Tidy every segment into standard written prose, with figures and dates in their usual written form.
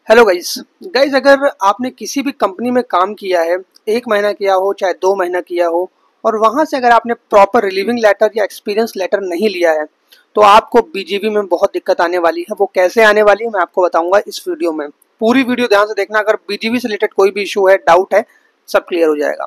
Hello guys. अगर आपने किसी भी कंपनी में काम किया है, 1 महीना किया हो चाहे 2 महीना किया हो, और वहां से अगर आपने प्रॉपर रिलीविंग लेटर या एक्सपीरियंस लेटर नहीं लिया है तो आपको बीजीवी में बहुत दिक्कत आने वाली है। वो कैसे आने वाली है मैं आपको बताऊंगा इस वीडियो में। पूरी वीडियो ध्यान से देखना। अगर बीजीवी से रिलेटेड कोई भी इशू है, डाउट है, सब क्लियर हो जाएगा।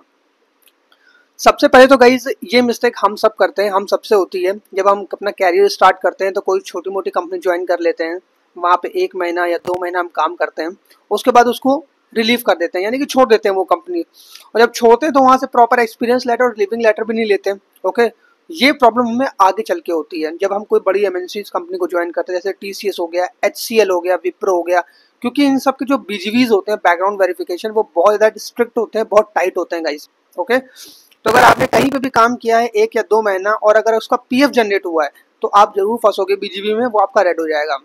सबसे पहले तो गाइज ये मिस्टेक हम सब करते हैं, हम सबसे होती है। जब हम अपना कैरियर स्टार्ट करते हैं तो कोई छोटी मोटी कंपनी ज्वाइन कर लेते हैं, वहाँ पे 1 महीना या 2 महीना हम काम करते हैं, उसके बाद उसको रिलीव कर देते हैं, यानी कि छोड़ देते हैं वो कंपनी। और जब छोड़ते हैं तो वहाँ से प्रॉपर एक्सपीरियंस लेटर और लिविंग लेटर भी नहीं लेते। ओके, ये प्रॉब्लम हमें आगे चल के होती है जब हम कोई बड़ी एमएनसी कंपनी को ज्वाइन करते हैं, जैसे टीसीएस हो गया, एचसीएल हो गया, विप्रो हो गया। क्योंकि इन सब के जो बीजीवीज होते हैं, बैकग्राउंड वेरिफिकेशन, वो बहुत ज़्यादा स्ट्रिक्ट होते हैं, बहुत टाइट होते हैं गाइस। ओके, तो अगर आपने कहीं पे भी काम किया है 1 या 2 महीना और अगर उसका पीएफ जनरेट हुआ है तो आप जरूर फंसोगे बीजीबी में, वो आपका रेड हो जाएगा।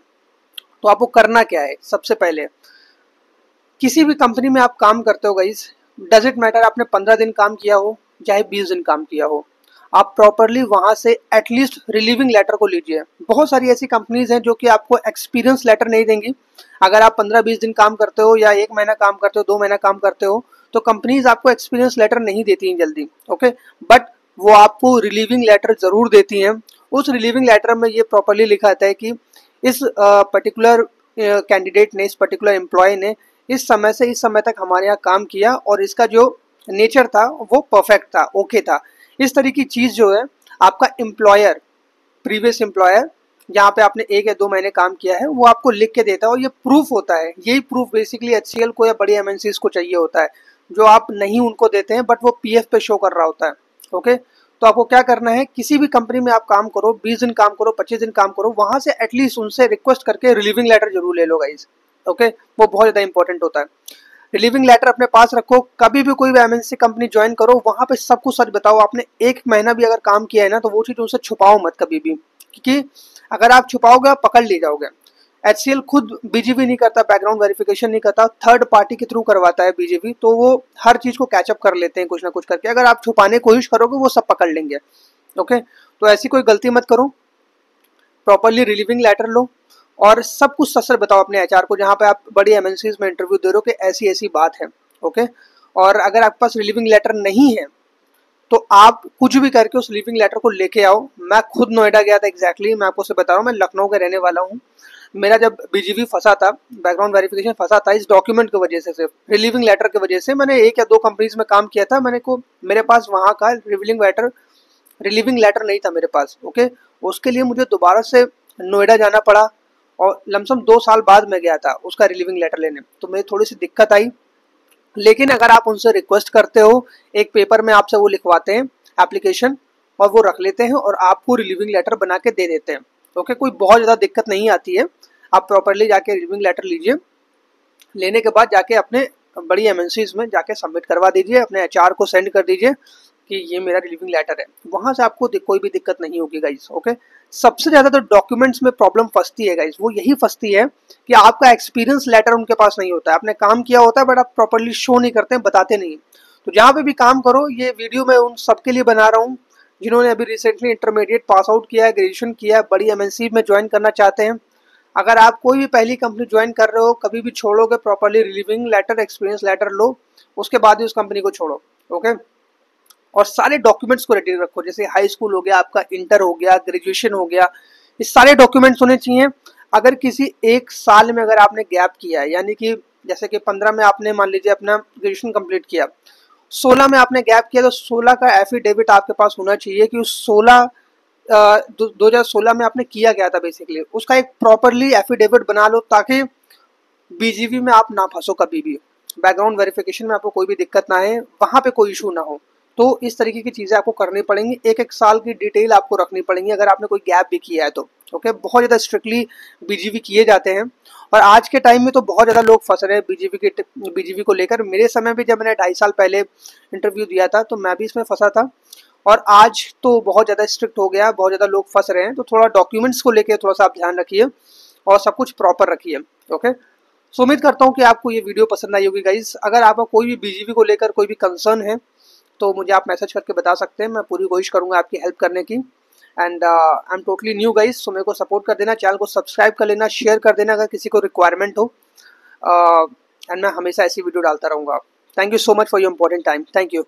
तो आपको करना क्या है? सबसे पहले किसी भी कंपनी में आप काम करते हो गाइस, डज इट मैटर आपने 15 दिन काम किया हो चाहे 20 दिन काम किया हो, आप प्रॉपरली वहां से एटलीस्ट रिलीविंग लेटर को लीजिए। बहुत सारी ऐसी कंपनीज हैं जो कि आपको एक्सपीरियंस लेटर नहीं देंगी। अगर आप 15-20 दिन काम करते हो या 1 महीना काम करते हो, 2 महीना काम करते हो, तो कंपनीज आपको एक्सपीरियंस लेटर नहीं देती हैं जल्दी। ओके, बट वो आपको रिलीविंग लेटर जरूर देती हैं। उस रिलीविंग लेटर में ये प्रॉपरली लिखा आता है कि इस पर्टिकुलर कैंडिडेट ने, इस पर्टिकुलर एम्प्लॉय ने इस समय से इस समय तक हमारे यहाँ काम किया और इसका जो नेचर था वो परफेक्ट था, ओके था। इस तरह की चीज जो है आपका एम्प्लॉयर, प्रीवियस एम्प्लॉयर, जहाँ पे आपने 1 या 2 महीने काम किया है, वो आपको लिख के देता है और ये प्रूफ होता है। यही प्रूफ बेसिकली एचसीएल को या बड़ी एमएनसीज को चाहिए होता है, जो आप नहीं उनको देते हैं, बट वो पीएफ पे शो कर रहा होता है। ओके, तो आपको क्या करना है, किसी भी कंपनी में आप काम करो, 20 दिन काम करो, 25 दिन काम करो, वहां से एटलीस्ट उनसे रिक्वेस्ट करके रिलीविंग लेटर जरूर ले लो गाइज। ओके, वो बहुत ज्यादा इंपॉर्टेंट होता है। रिलीविंग लेटर अपने पास रखो। कभी भी कोई भी एमएनसी कंपनी ज्वाइन करो, वहां पे सब कुछ सच बताओ। आपने 1 महीना भी अगर काम किया है ना, तो वो चीज उनसे छुपाओ मत कभी भी, क्योंकि अगर आप छुपाओगे आप पकड़ ले जाओगे। एचसीएल खुद बीजीवी नहीं करता, बैकग्राउंड वेरिफिकेशन नहीं करता, थर्ड पार्टी के थ्रू करवाता है बीजीवी, तो वो हर चीज को कैचअप कर लेते हैं कुछ ना कुछ करके। अगर आप छुपाने की कोशिश करोगे वो सब पकड़ लेंगे। ओके, तो ऐसी कोई गलती मत करो, प्रॉपरली रिलीविंग लेटर लो और सब कुछ सच सच बताओ अपने एचआर को, जहाँ पे आप बड़ी एमएनसीज में इंटरव्यू दे रहे हो कि ऐसी ऐसी बात है। ओके, और अगर आपके पास रिलीविंग लेटर नहीं है तो आप कुछ भी करके उस रिलीविंग लेटर को लेके आओ। मैं खुद नोएडा गया था, एग्जैक्टली मैं आपको से बता रहा हूँ, मैं लखनऊ का रहने वाला हूँ। मेरा जब बीजीवी फंसा था, बैकग्राउंड वेरिफिकेशन फंसा था, इस डॉक्यूमेंट की वजह से, सिर्फ रिलीविंग लेटर की वजह से। मैंने 1 या 2 कंपनीज में काम किया था, मेरे पास वहाँ का रिलीविंग लेटर नहीं था मेरे पास। ओके, उसके लिए मुझे दोबारा से नोएडा जाना पड़ा और लमसम 2 साल बाद मैं गया था उसका रिलीविंग लेटर लेने, तो मुझे थोड़ी सी दिक्कत आई। लेकिन अगर आप उनसे रिक्वेस्ट करते हो, एक पेपर में आपसे वो लिखवाते हैं एप्लीकेशन और वो रख लेते हैं और आपको रिलीविंग लेटर बना के दे देते हैं। ओके, कोई बहुत ज़्यादा दिक्कत नहीं आती है। आप प्रॉपरली जाके रिलीविंग लेटर लीजिए, लेने के बाद जाके अपने बड़ी एमएनसीज में जाके सबमिट करवा दीजिए, अपने एचआर को सेंड कर दीजिए कि ये मेरा रिलीविंग लेटर है। वहां से आपको कोई भी दिक्कत नहीं होगी गाइस। ओके, सबसे ज्यादा तो डॉक्यूमेंट्स में प्रॉब्लम फंसती है गाइस, वो यही फंसती है कि आपका एक्सपीरियंस लेटर उनके पास नहीं होता है। आपने काम किया होता है बट आप प्रॉपरली शो नहीं करते हैं, बताते नहीं। तो जहाँ पे भी काम करो, ये वीडियो मैं उन सबके लिए बना रहा हूँ जिन्होंने अभी रिसेंटली इंटरमीडिएट पास आउट किया है, ग्रेजुएशन किया है, बड़ी एमएनसी में ज्वाइन करना चाहते हैं। अगर आप कोई भी पहली कंपनी ज्वाइन कर रहे हो, कभी भी छोड़ोगे, properly relieving letter, experience letter लो, उसके बाद ही उस कंपनी को छोड़ो। ओके, और सारे डॉक्यूमेंट्स को रेडी रखो, जैसे हाई स्कूल हो गया, आपका इंटर हो गया, ग्रेजुएशन हो गया, ये सारे डॉक्यूमेंट्स होने चाहिए। अगर किसी 1 साल में अगर आपने गैप किया है, यानी कि जैसे कि 15 में आपने मान लीजिए अपना ग्रेजुएशन कंप्लीट किया, 16 में आपने गैप किया, तो 16 का एफिडेविट आपके पास होना चाहिए कि उस 2016 में आपने किया गया था बेसिकली, उसका एक प्रॉपरली एफिडेविट बना लो, ताकि बीजीवी में आप ना फंसो कभी भी, बैकग्राउंड वेरिफिकेशन में आपको कोई भी दिक्कत ना आए, वहां पे कोई इशू ना हो। तो इस तरीके की चीजें आपको करनी पड़ेंगी, एक एक साल की डिटेल आपको रखनी पड़ेंगी अगर आपने कोई गैप भी किया है तो। ओके, बहुत ज्यादा स्ट्रिक्टली बीजीवी किए जाते हैं और आज के टाइम में तो बहुत ज्यादा लोग फंस रहे हैं बीजीवी को लेकर। मेरे समय भी जब मैंने 2.5 साल पहले इंटरव्यू दिया था तो मैं भी इसमें फंसा था, और आज तो बहुत ज्यादा स्ट्रिक्ट हो गया, बहुत ज्यादा लोग फंस रहे हैं। तो थोड़ा डॉक्यूमेंट्स को लेकर थोड़ा सा आप ध्यान रखिए और सब कुछ प्रॉपर रखिए। ओके, सो उम्मीद करता हूँ कि आपको ये वीडियो पसंद आई होगी गाइज। अगर आपका कोई भी बीजीवी को लेकर कोई भी कंसर्न है तो मुझे आप मैसेज करके बता सकते हैं, मैं पूरी कोशिश करूंगा आपकी हेल्प करने की। And I am totally new guys, so मेरे को सपोर्ट कर देना, चैनल को सब्सक्राइब कर लेना, शेयर कर देना अगर किसी को रिक्वायरमेंट हो। एंड मैं हमेशा ऐसी वीडियो डालता रहूँगा। Thank you so much for your important time. Thank you.